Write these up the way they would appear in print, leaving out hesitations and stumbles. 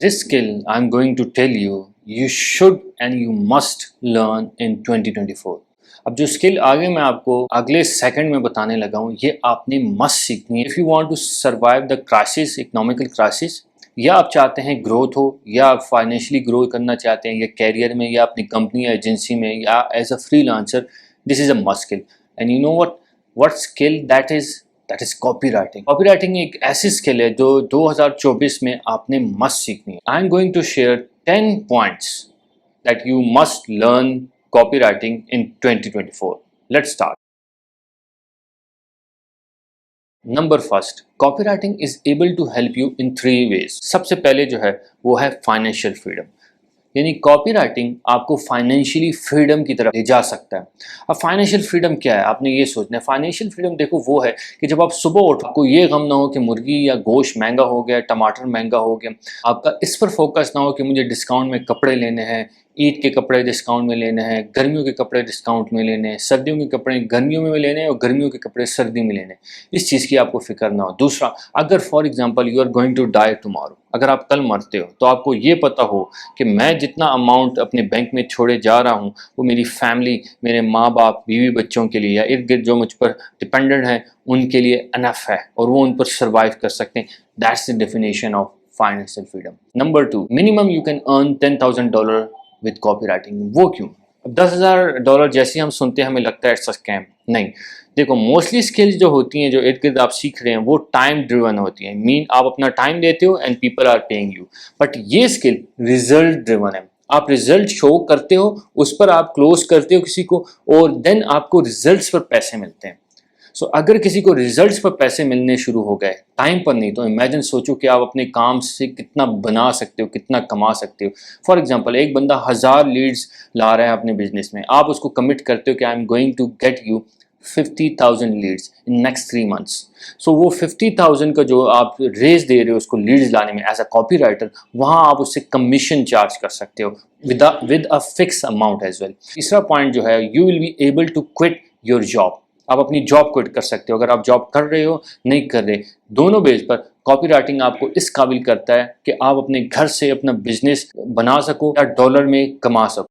This skill I'm going to tell you, you should and you must learn in 2024. अब जो skill आगे मैं आपको अगले सेकंड में बताने लगा हूँ, ये आपने मस्ट सीखनी है if you want to survive the crisis, economical crisis, या आप चाहते हैं ग्रोथ हो, या आप फाइनेंशियली ग्रो करना चाहते हैं, या कैरियर में, या अपनी कंपनी या एजेंसी में, या as a freelancer, this is a must skill. And you know what skill that is? That is copy writing. Copy writing एक ऐसी स्किल है जो 2024 में आपने मस्ट सीखनी है. I am going to share 10 points that you must learn copy writing in 2024. Let's start. Number first, copy writing is able to help you in 3 ways. सबसे पहले जो है वो है फाइनेंशियल फ्रीडम. यानी कॉपी राइटिंग आपको फाइनेंशियली फ्रीडम की तरफ ले जा सकता है. अब फाइनेंशियल फ्रीडम क्या है, आपने ये सोचना है. फाइनेंशियल फ्रीडम देखो वो है कि जब आप सुबह उठो, आपको ये गम ना हो कि मुर्गी या गोश्त महंगा हो गया, टमाटर महंगा हो गया. आपका इस पर फोकस ना हो कि मुझे डिस्काउंट में कपड़े लेने हैं, ईद के कपड़े डिस्काउंट में लेने हैं, गर्मियों के कपड़े डिस्काउंट में लेने हैं, सर्दियों के कपड़े गर्मियों में लेने हैं और गर्मियों के कपड़े सर्दी में लेने हैं. इस चीज़ की आपको फिक्र ना हो. दूसरा, अगर for example you are going to die tomorrow, अगर आप कल मरते हो तो आपको ये पता हो कि मैं जितना अमाउंट अपने बैंक में छोड़े जा रहा हूँ वो मेरी फैमिली, मेरे माँ बाप, बीवी बच्चों के लिए, या इर्द गिर्द जो मुझ पर डिपेंडेंट हैं उनके लिए अनफ है और वो उन पर सर्वाइव कर सकते हैं. That's the definition of financial freedom. Number 2, minimum you can earn $10,000 with copy writing. वो क्यों? अब $10,000 जैसे ही हम सुनते हैं हमें लगता है इट्स अ स्कैम. नहीं, देखो मोस्टली स्किल्स जो होती हैं, जो इर्द गिर्द आप सीख रहे हैं, वो टाइम ड्रिवन होती हैं. मीन आप अपना टाइम देते हो and people are paying you. But ये स्किल रिजल्ट ड्रिवन है. आप रिजल्ट शो करते हो, उस पर आप क्लोज करते हो किसी को, और देन आपको रिजल्ट्स पर पैसे मिलते हैं. सो अगर किसी को रिजल्ट्स पर पैसे मिलने शुरू हो गए, टाइम पर नहीं, तो इमेजिन सोचो कि आप अपने काम से कितना बना सकते हो, कितना कमा सकते हो. फॉर एग्जांपल, एक बंदा 1000 लीड्स ला रहा है अपने बिजनेस में, आप उसको कमिट करते हो कि I am going to get you 50,000 leads in next 3 months. So वो 50,000 का जो आप रेज दे रहे हो उसको लीड्स लाने में एज अ कॉपी राइटर, वहाँ आप उससे कमीशन चार्ज कर सकते हो with a fix amount as well. तीसरा पॉइंट जो है, you will be able to quit your job. आप अपनी जॉब क्विट कर सकते हो. अगर आप जॉब कर रहे हो, नहीं कर रहे, दोनों बेस पर कॉपी राइटिंग आपको इस काबिल करता है कि आप अपने घर से अपना बिजनेस बना सको या डॉलर में कमा सको.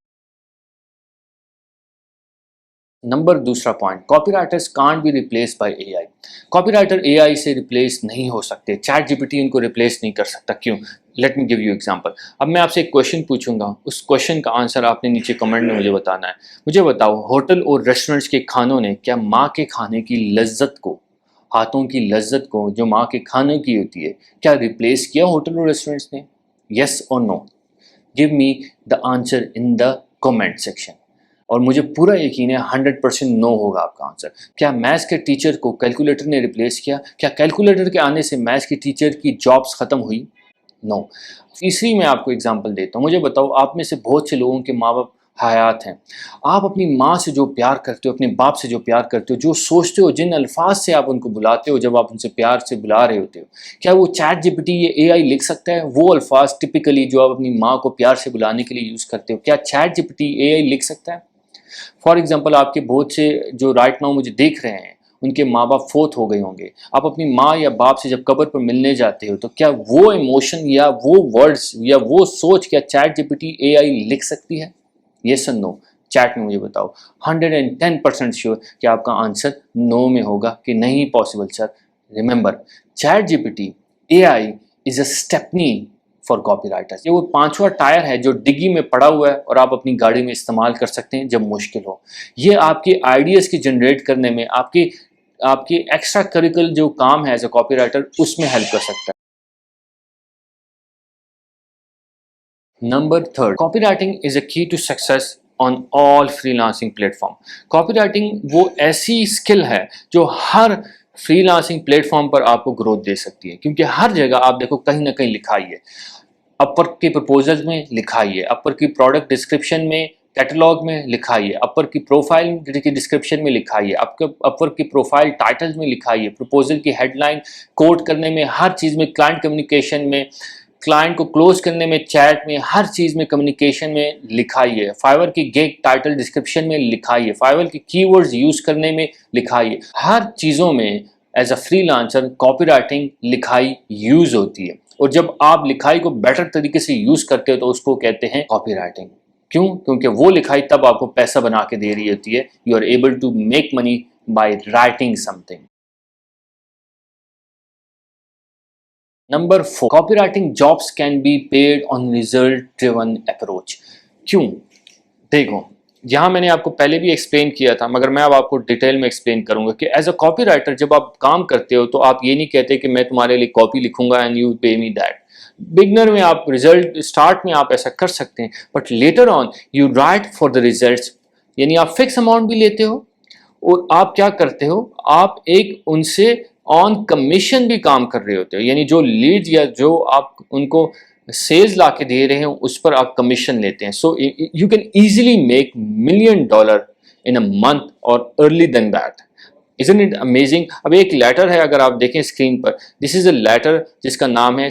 नंबर दूसरा point, copy writers can't be replace by AI. Copy writer AI से रिप्लेस नहीं हो सकते. चैट जीपीटी उनको रिप्लेस नहीं कर सकता. क्यों? Let me give you example. अब मैं आपसे एक क्वेश्चन पूछूंगा, उस क्वेश्चन का आंसर आपने नीचे कमेंट में मुझे बताना है. मुझे बताओ, होटल और रेस्टोरेंट्स के खानों ने क्या माँ के खाने की लज्जत को, हाथों की लज्जत को जो माँ के खाने की होती है, क्या रिप्लेस किया होटल और रेस्टोरेंट्स ने? येस और no? Give me the answer in the comment section. और मुझे पूरा यकीन है 100% नो होगा आपका आंसर. क्या मैथ्स के टीचर को कैलकुलेटर ने रिप्लेस किया? क्या कैलकुलेटर के आने से मैथ्स के टीचर की जॉब्स खत्म हुई? नो. तीसरी मैं आपको एग्जांपल देता हूँ. मुझे बताओ, आप में से बहुत से लोगों के माँ बाप हयात हैं. आप अपनी माँ से जो प्यार करते हो, अपने बाप से जो प्यार करते हो, जो सोचते हो, जिन अल्फाज से आप उनको बुलाते हो जब आप उनसे प्यार से बुला रहे होते हो, क्या वो चैट जीपीटी, ये एआई लिख सकता है वो अल्फाज टिपिकली जो आप अपनी माँ को प्यार से बुलाने के लिए यूज़ करते हो? क्या चैट जीपीटी एआई लिख सकता है? फॉर एग्जाम्पल, आपके बहुत से जो राइट नाउ मुझे देख रहे हैं, उनके माँ बाप फोत हो गए होंगे. आप अपनी माँ या बाप से जब कब्र पर मिलने जाते हो, तो क्या वो इमोशन या वो वर्ड्स या वो सोच क्या चैट जीपीटी एआई लिख सकती है? येस और नो? चैट में मुझे बताओ. 110% श्योर कि आपका आंसर नो में होगा कि नहीं possible sir. Remember, chat GPT AI is a stepney for copy writers. ये वो पांचवा टायर है जो डिग्गी में पड़ा हुआ है और आप अपनी गाड़ी में इस्तेमाल कर सकते हैं जब मुश्किल हो. ये आपके आइडियाज की जनरेट करने में, आपकी आपकी एक्स्ट्रा करिकुलर जो काम है एज अ कॉपी राइटर, उसमें हेल्प कर सकता है. Number third, copy writing is a key to success on all freelancing platform. Copy writing वो ऐसी स्किल है जो हर फ्रीलांसिंग प्लेटफॉर्म पर आपको ग्रोथ दे सकती है, क्योंकि हर जगह आप देखो कहीं ना कहीं लिखा ही है. अपर के प्रपोजल में लिखा ही है, अपर की प्रोडक्ट डिस्क्रिप्शन में, कैटलॉग में लिखा ही है, अपर की प्रोफाइल की डिस्क्रिप्शन में लिखा ही है, आपके अपर की प्रोफाइल टाइटल्स में लिखा ही है, प्रपोजल की हेडलाइन कोड करने में, हर चीज़ में, क्लाइंट कम्युनिकेशन में, क्लाइंट को क्लोज करने में, चैट में, हर चीज़ में, कम्युनिकेशन में लिखा ही है. फाइवर की गेट टाइटल डिस्क्रिप्शन में लिखा ही है, फाइवर की कीवर्ड्स यूज़ करने में लिखा ही है. हर चीज़ों में एज अ फ्रीलांसर कॉपीराइटिंग लिखाई यूज होती है, और जब आप लिखाई को बेटर तरीके से यूज करते हो तो उसको कहते हैं कॉपीराइटिंग। क्यों? क्योंकि वो लिखाई तब आपको पैसा बना के दे रही होती है। You are able to make money by writing something. Number 4, copywriting jobs can be paid on result driven approach. क्यों? देखो, यहाँ मैंने आपको पहले भी एक्सप्लेन किया था, मगर मैं अब आपको डिटेल में एक्सप्लेन करूंगा कि एज अ कॉपीराइटर जब आप काम करते हो तो आप ये नहीं कहते कि मैं तुम्हारे लिए कॉपी लिखूंगा एंड यू पे मी दैट। बिगनर में आप रिजल्ट स्टार्ट में आप ऐसा कर सकते हैं, but later on you right for the results, यानी आप फिक्स अमाउंट भी लेते हो और आप क्या करते हो, आप एक उनसे ऑन कमीशन भी काम कर रहे होते हो, यानी जो लीड या जो आप उनको सेल्स ला के दे रहे हैं उस पर आप कमीशन लेते हैं। So you can easily make $1 million in a month और early than that. Isn't it amazing? अब एक लेटर है, अगर आप देखें स्क्रीन पर, दिस इज अ लेटर जिसका नाम है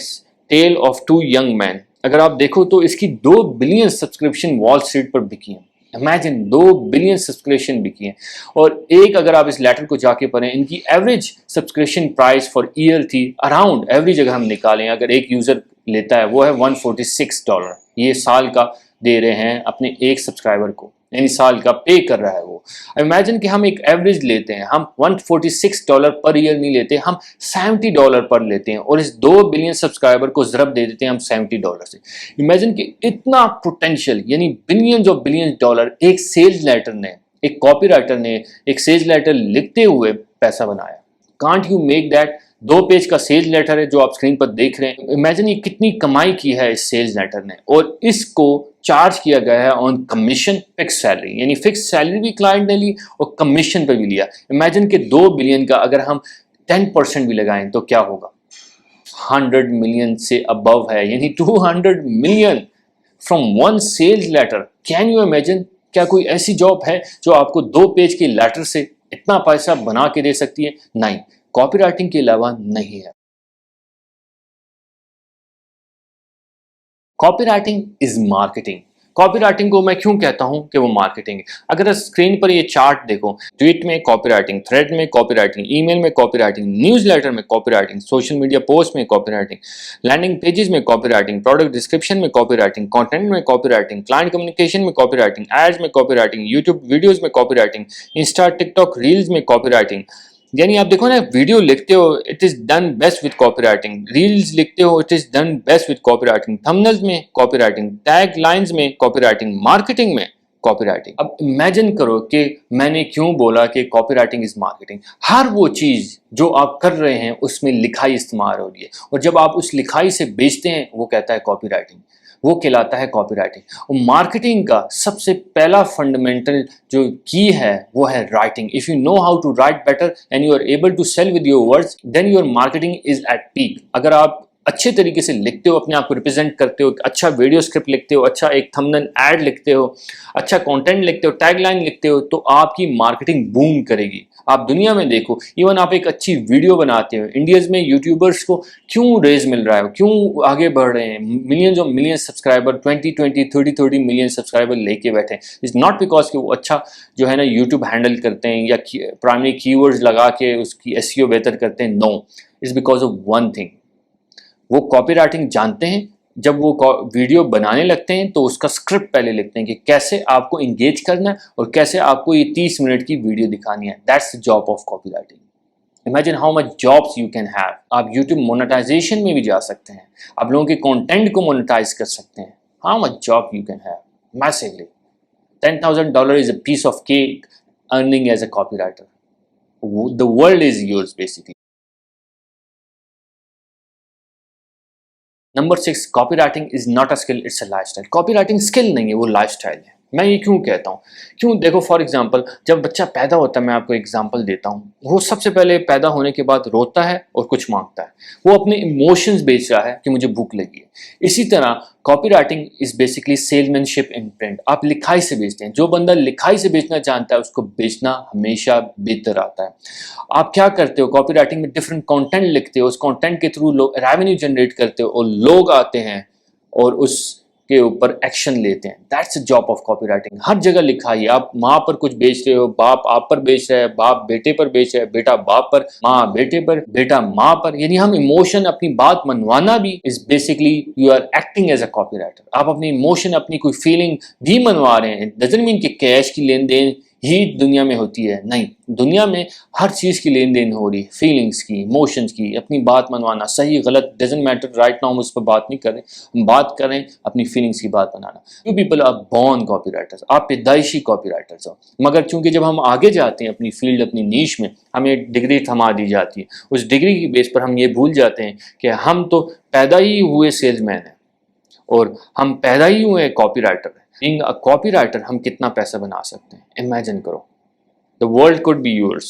tale of two young man. अगर आप देखो तो इसकी 2 बिलियन सब्सक्रिप्शन वॉल स्ट्रीट पर बिकी हैं। इमेजिन, 2 बिलियन सब्सक्रिप्शन बिकी हैं। और एक अगर आप इस लेटर को जाके पढ़ें, इनकी average subscription price for year थी अराउंड, एवरेज अगर हम निकालें, अगर एक यूजर लेता है वो है $146। ये साल का दे रहे हैं अपने एक सब्सक्राइबर को, यानी साल का पे कर रहा है वो। इमेजिन कि हम एक एवरेज लेते हैं, हम $146 पर ईयर नहीं लेते, हम $70 पर लेते हैं, और इस 2 बिलियन सब्सक्राइबर को ज़रब दे देते हैं हम $70 से। इमेजिन कि इतना पोटेंशियल, यानी बिलियंस ऑफ बिलियंस डॉलर एक सेल्स लेटर ने, एक कॉपीराइटर ने एक सेल्स लेटर लिखते हुए पैसा बनाया। Can't you make that? 2 page का सेल्स लेटर है जो आप स्क्रीन पर देख रहे हैं। इमेजिन ये कितनी कमाई की है इस सेल्स लेटर ने, और इसको चार्ज किया गया है ऑन कमीशन, फिक्स सैलरी, यानी फिक्स सैलरी भी क्लाइंट ने ली और कमीशन पे भी लिया। इमेजिन कि 2 बिलियन का अगर हम 10% भी लगाएं तो क्या होगा? 100 मिलियन से अबव है, यानी 200 million from one sales letter. Can you imagine? क्या कोई ऐसी जॉब है जो आपको 2 पेज के लेटर से इतना पैसा बना के दे सकती है? नहीं, कॉपीराइटिंग के अलावा नहीं है। Copywriting is marketing. कॉपीराइटिंग को मैं क्यों कहता हूं कि वो मार्केटिंग है? अगर स्क्रीन पर ये चार्ट देखो, ट्वीट में कॉपीराइटिंग, थ्रेड में कॉपीराइटिंग, ईमेल में कॉपीराइटिंग, न्यूज़लेटर में कॉपीराइटिंग, सोशल मीडिया पोस्ट में कॉपीराइटिंग, लैंडिंग पेजेस में कॉपीराइटिंग, प्रोडक्ट डिस्क्रिप्शन में कॉपीराइटिंग, कंटेंट में कॉपीराइटिंग, क्लाइंट कम्युनिकेशन में कॉपीराइटिंग, एड्स में कॉपीराइटिंग, यूट्यूब वीडियोज में कॉपीराइटिंग, इंस्टा टिकटॉक रील्स में कॉपीराइटिंग। यानी आप देखो ना, वीडियो लिखते हो, it is done best with copywriting, reels लिखते हो, it is done best with copywriting, thumbnails में कॉपीराइटिंग, टैग लाइंस में कॉपीराइटिंग, मार्केटिंग में कॉपीराइटिंग। अब इमेजिन करो कि मैंने क्यों बोला कि कॉपीराइटिंग इज मार्केटिंग। हर वो चीज जो आप कर रहे हैं उसमें लिखाई इस्तेमाल हो रही है, और जब आप उस लिखाई से बेचते हैं वो कहता है कॉपीराइटिंग, वो कहलाता है कॉपीराइटिंग। और मार्केटिंग का सबसे पहला फंडामेंटल जो की है वो है writing. If you know how to write better and you are able to sell with your words, then your marketing is at peak. अगर आप अच्छे तरीके से लिखते हो, अपने आप को रिप्रेजेंट करते हो, अच्छा वीडियो स्क्रिप्ट लिखते हो, अच्छा एक थंबनेल ऐड लिखते हो, अच्छा कंटेंट लिखते हो, टैगलाइन लिखते हो, तो आपकी मार्केटिंग बूम करेगी। आप दुनिया में देखो, इवन आप एक अच्छी वीडियो बनाते हो, इंडियाज में यूट्यूबर्स को क्यों रेज मिल रहा है, क्यों आगे बढ़ रहे हैं, millions of millions subscriber, 20-20 30-30 million subscriber लेके बैठे हैं। इट्स नॉट बिकॉज कि वो अच्छा जो है ना यूट्यूब हैंडल करते हैं या प्राइमरी कीवर्ड्स लगा के उसकी एसईओ बेहतर करते हैं। No, it's because of one thing, वो कॉपीराइटिंग जानते हैं। जब वो वीडियो बनाने लगते हैं तो उसका स्क्रिप्ट पहले लिखते हैं कि कैसे आपको इंगेज करना है और कैसे आपको ये 30 मिनट की वीडियो दिखानी है। That's the job of copywriting. Imagine how much jobs you can have. आप यूट्यूब मोनेटाइजेशन में भी जा सकते हैं, आप लोगों के कंटेंट को मोनेटाइज कर सकते हैं। How much job you can have massively. $10,000 is a piece of cake earning as a copywriter. The world is yours basically. Number 6, copywriting is not a skill, it's a lifestyle. Copywriting skill नहीं है, वो lifestyle है। मैं ये क्यों कहता हूँ? क्यों? देखो, फॉर एग्जांपल, जब बच्चा पैदा होता है, मैं आपको एग्जांपल देता हूँ, वो सबसे पहले पैदा होने के बाद रोता है और कुछ मांगता है, वो अपने इमोशंस बेच रहा है कि मुझे भूख लगी है। इसी तरह copywriting is basically salesmanship in print. आप लिखाई से बेचते हैं। जो बंदा लिखाई से बेचना जानता है उसको बेचना हमेशा बेहतर आता है। आप क्या करते हो? कॉपीराइटिंग में डिफरेंट कंटेंट लिखते हो, उस कंटेंट के थ्रू लोग रेवेन्यू जनरेट करते हो और लोग आते हैं और उस के ऊपर एक्शन लेते हैं। That's the job of copywriting. हर जगह लिखा है, आप माँ पर कुछ बेच रहे हो, बाप आप पर बेच रहा है, बाप बेटे पर बेच रहा है, बेटा बाप पर, माँ बेटे पर, बेटा माँ पर, यानी हम इमोशन अपनी बात मनवाना भी is basically you are acting as a copywriter. आप अपनी इमोशन अपनी कोई फीलिंग भी मनवा रहे हैं। डजंट मीन कि कैश की लेन देन ही दुनिया में होती है, नहीं, दुनिया में हर चीज की लेन देन हो रही है, फीलिंग्स की, इमोशंस की, अपनी बात मनवाना, सही गलत डजंट मैटर। राइट नाउ हम उस पर बात नहीं कर रहे, हम बात कर रहे हैं अपनी फीलिंग्स की बात बनाना। You people are born copywriters, आप पैदाइशी कॉपीराइटर्स हो। मगर चूंकि जब हम आगे जाते हैं अपनी फील्ड अपनी नीश में, हमें डिग्री थमा दी जाती है, उस डिग्री की बेस पर हम ये भूल जाते हैं कि हम तो पैदा ही हुए सेल्समैन हैं और हम पैदा ही हुए कॉपीराइटर हैं। बीइंग अ कॉपीराइटर हम कितना पैसा बना सकते हैं, इमेजिन करो। The world could be yours.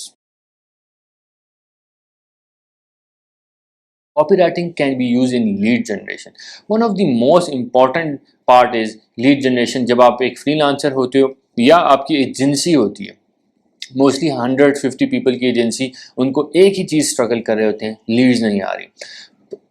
Copywriting can be used in lead generation. One of the most important part is lead generation. जब आप एक फ्रीलांसर होते हो या आपकी एजेंसी होती है, मोस्टली 150 पीपल की एजेंसी, उनको एक ही चीज़ स्ट्रगल कर रहे होते हैं, लीड्स नहीं आ रही।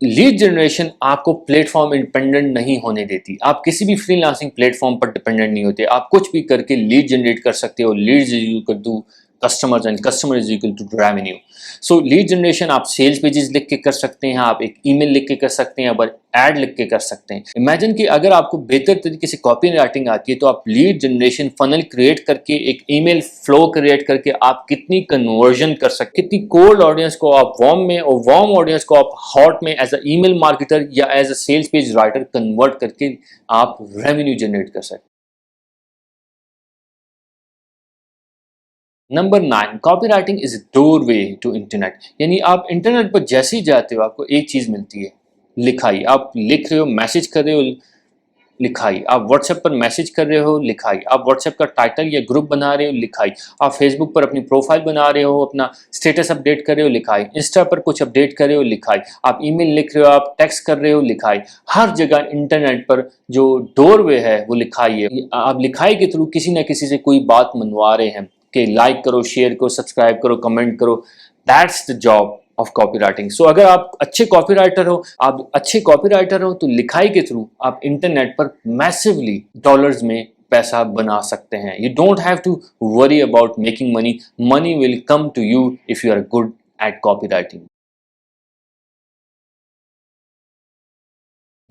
लीड जनरेशन आपको प्लेटफॉर्म इंडिपेंडेंट नहीं होने देती। आप किसी भी फ्रीलांसिंग प्लेटफॉर्म पर डिपेंडेंट नहीं होते। आप कुछ भी करके लीड जनरेट कर सकते हो। Leads is equal to customers and customer is equal to revenue. So lead generation आप सेल्स पेजेस लिख के कर सकते हैं, आप एक ईमेल लिख के कर सकते हैं, अब एड लिख के कर सकते हैं। इमेजिन कि अगर आपको बेहतर तरीके से कॉपी राइटिंग आती है तो आप लीड जनरेशन फनल क्रिएट करके एक ईमेल फ्लो क्रिएट करके आप कितनी कन्वर्जन कर सकते, कितनी कोल्ड ऑडियंस को आप वार्म में और वार्म ऑडियंस को आप हॉट में एज अ ईमेल मार्केटर या as a sales page writer convert करके आप रेवेन्यू जनरेट कर सकते। Number 9, copy writing is doorway to internet. यानी आप इंटरनेट पर जैसे ही जाते हो आपको एक चीज़ मिलती है, लिखाई। आप लिख रहे हो, मैसेज कर रहे हो, लिखाई। आप व्हाट्सएप पर मैसेज कर रहे हो, लिखाई। आप व्हाट्सएप का टाइटल या ग्रुप बना रहे हो, लिखाई। आप फेसबुक पर अपनी प्रोफाइल बना रहे हो, अपना स्टेटस अपडेट कर रहे हो, लिखाई। इंस्टा पर कुछ अपडेट कर रहे हो, लिखाई। आप ईमेल लिख रहे हो, आप टेक्स्ट कर रहे हो, लिखाई। हर जगह इंटरनेट पर जो डोर वे है वो लिखाई है। आप लिखाई के थ्रू किसी ना किसी से कोई बात मनवा रहे हैं कि लाइक करो, शेयर करो, सब्सक्राइब करो, कमेंट करो। That's the job of copy writing. So अगर आप अच्छे कॉपी राइटर हो, तो लिखाई के थ्रू आप इंटरनेट पर मैसिवली डॉलर्स में पैसा बना सकते हैं। You don't have to worry about making money, money will come to you if you are good at copy writing.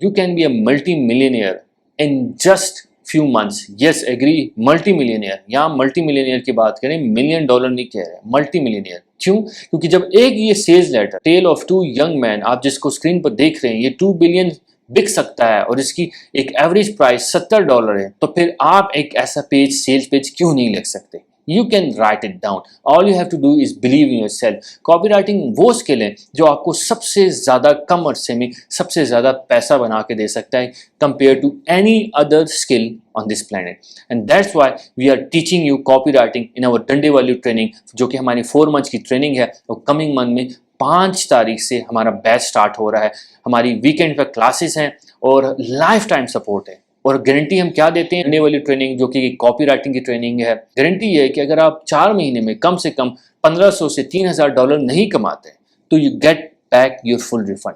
You can be a multi-millionaire in just few months. Yes, agree, multi-millionaire। यहाँ multi-millionaire की बात करें, $1,000,000 नहीं कह रहे, multi-millionaire। क्यों? क्योंकि जब एक ये sales letter tale of two young man आप जिसको स्क्रीन पर देख रहे हैं, ये 2 बिलियन बिक सकता है और इसकी एक एवरेज प्राइस $70 है, तो फिर आप एक ऐसा पेज, सेल्स पेज क्यों नहीं लिख सकते? You can write it down. All you have to do is believe in yourself. Copywriting वो स्किल है जो आपको सबसे ज़्यादा कम अरसे में सबसे ज़्यादा पैसा बना के दे सकता है compared to any other skill on this planet. And that's why we are teaching you copywriting in our Dande Value training, जो कि हमारी 4 months की ट्रेनिंग है और कमिंग मंथ में 5 तारीख से हमारा बैच स्टार्ट हो रहा है। हमारी वीकेंड पर क्लासेस हैं और लाइफ टाइम सपोर्ट है। और गारंटी हम क्या देते हैं, डंडे वाली ट्रेनिंग जो कि कॉपी राइटिंग की ट्रेनिंग है, गारंटी ये है कि अगर आप 4 महीने में कम से कम $1,500 से $3,000 नहीं कमाते तो you get back your full refund,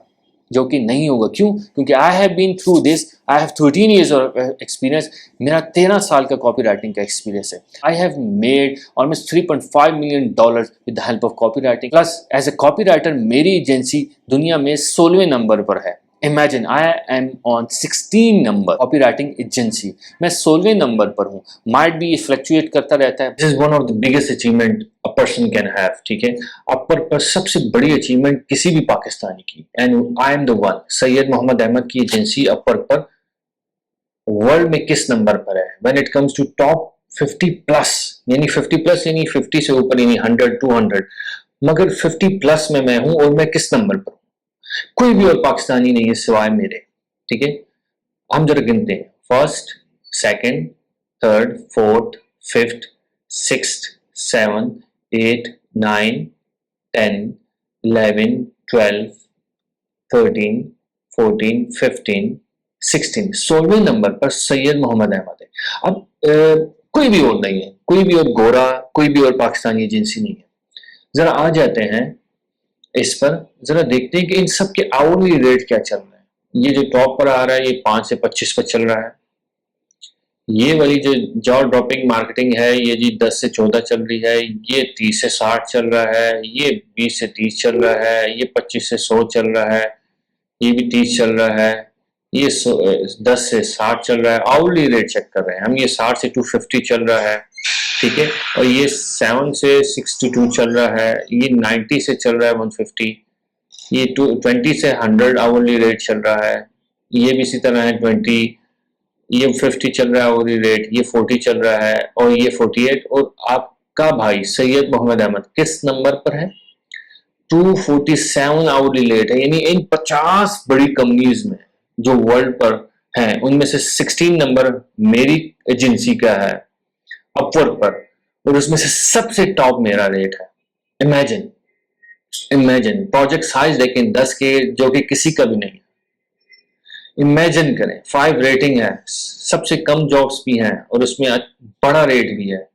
जो कि नहीं होगा। क्यों? क्योंकि I have been through this, I have 13 years of experience. मेरा 13 साल का कॉपी राइटिंग का एक्सपीरियंस है। I have made almost $3.5 million with the help of copy writing. Plus as a copy writer मेरी एजेंसी दुनिया में 16वें नंबर पर है। Imagine I am on 16 number copy writing agency, मैं 16वें नंबर पर हूँ। माइट बी फ्लक्चुएट करता रहता है। This is one of the biggest achievement a person can have. ठीक है, अपर पर सबसे बड़ी अचीवमेंट किसी भी पाकिस्तानी की, and I am the one. Syed Mohammad Ahmed की एजेंसी अपर पर वर्ल्ड में किस नंबर पर है? When it comes to top 50 plus, यानी 50 प्लस यानी 50 से ऊपर, यानी 100 200, मगर 50 प्लस में मैं हूं और मैं किस नंबर पर हूं? कोई भी और पाकिस्तानी नहीं है सिवाय मेरे। ठीक है, हम जरा गिनते हैं, first, second, third, fourth, fifth, sixth, 7, 8, 9, 10, 11, 12, 13, 14, 15, 16, 16वें number पर सैयद मोहम्मद अहमद है। अब कोई भी और नहीं है, कोई भी और गोरा, कोई भी और पाकिस्तानी एजेंसी नहीं है। जरा आ जाते हैं इस पर, जरा देखते हैं कि इन सब के आवरली रेट क्या चल रहे हैं। ये जो टॉप पर आ रहा है ये 5 से 25 पर चल रहा है। ये वाली जो जॉ ड्रॉपिंग मार्केटिंग है ये जी 10 से 14 चल रही है, ये 30 से 60 चल रहा है, ये 20 से 30 चल रहा है, ये 25 से 100 चल रहा है, ये भी 30 चल रहा है, ये 10 से 60 चल रहा है। आवरली रेट चेक कर रहे हैं हम, ये 60 से 250 चल रहा है, ठीक है। और ये 7 से 62 चल रहा है, ये 90 से चल रहा है 150, ये 20 से 100 आवरली रेट चल रहा है, ये भी इसी तरह है 20, ये 50 चल रहा है आवरली रेट, ये 40 चल रहा है, और ये 48। और आपका भाई सैयद मोहम्मद अहमद किस नंबर पर है? 247 आवरली रेट है। यानी इन 50 बड़ी कंपनीज में जो वर्ल्ड पर हैं उनमें से 16 नंबर मेरी एजेंसी का है अपवर्क पर, और उसमें से सबसे टॉप मेरा रेट है। इमेजिन, इमेजिन प्रोजेक्ट साइज देखें 10 के, जो कि किसी का भी नहीं। इमेजिन करें 5 रेटिंग है, सबसे कम जॉब्स भी हैं और उसमें बड़ा रेट भी है।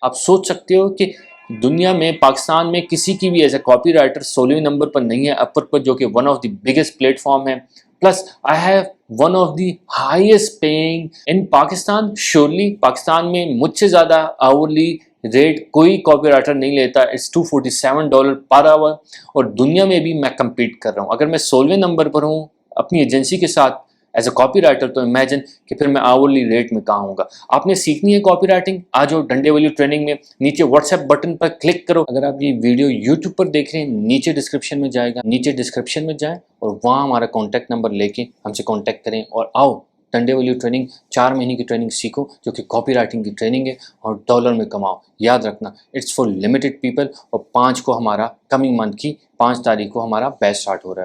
आप सोच सकते हो कि दुनिया में, पाकिस्तान में किसी की भी एज ए कॉपीराइटर 16वें नंबर पर नहीं है अपवर्क पर, जो कि one of the biggest platform है। Plus I have one of the highest paying in Pakistan. Surely Pakistan में मुझसे ज़्यादा आवरली रेट कोई कॉपीराइटर नहीं लेता। इट्स $247 पर आवर, और दुनिया में भी मैं कम्पीट कर रहा हूँ। अगर मैं 16वें नंबर पर हूँ अपनी एजेंसी के साथ एज अ कॉपी राइटर, तो इमेजिन कि फिर मैं आवरली रेट में कहाँ होऊंगा। आपने सीखनी है कॉपी राइटिंग, आ जाओ डंडे वाली ट्रेनिंग में। नीचे व्हाट्सएप बटन पर क्लिक करो। अगर आप ये वीडियो यूट्यूब पर देख रहे हैं, नीचे डिस्क्रिप्शन में जाएगा, नीचे डिस्क्रिप्शन में जाएं और वहाँ हमारा कॉन्टैक्ट नंबर लेके हमसे कॉन्टैक्ट करें और आओ डंडे वाली ट्रेनिंग, 4 महीने की ट्रेनिंग सीखो, जो कि कॉपी राइटिंग की ट्रेनिंग है, और डॉलर में कमाओ। याद रखना, इट्स फॉर लिमिटेड पीपल। और 5 को हमारा कमिंग मंथ की 5 तारीख को हमारा बैच स्टार्ट हो रहा है।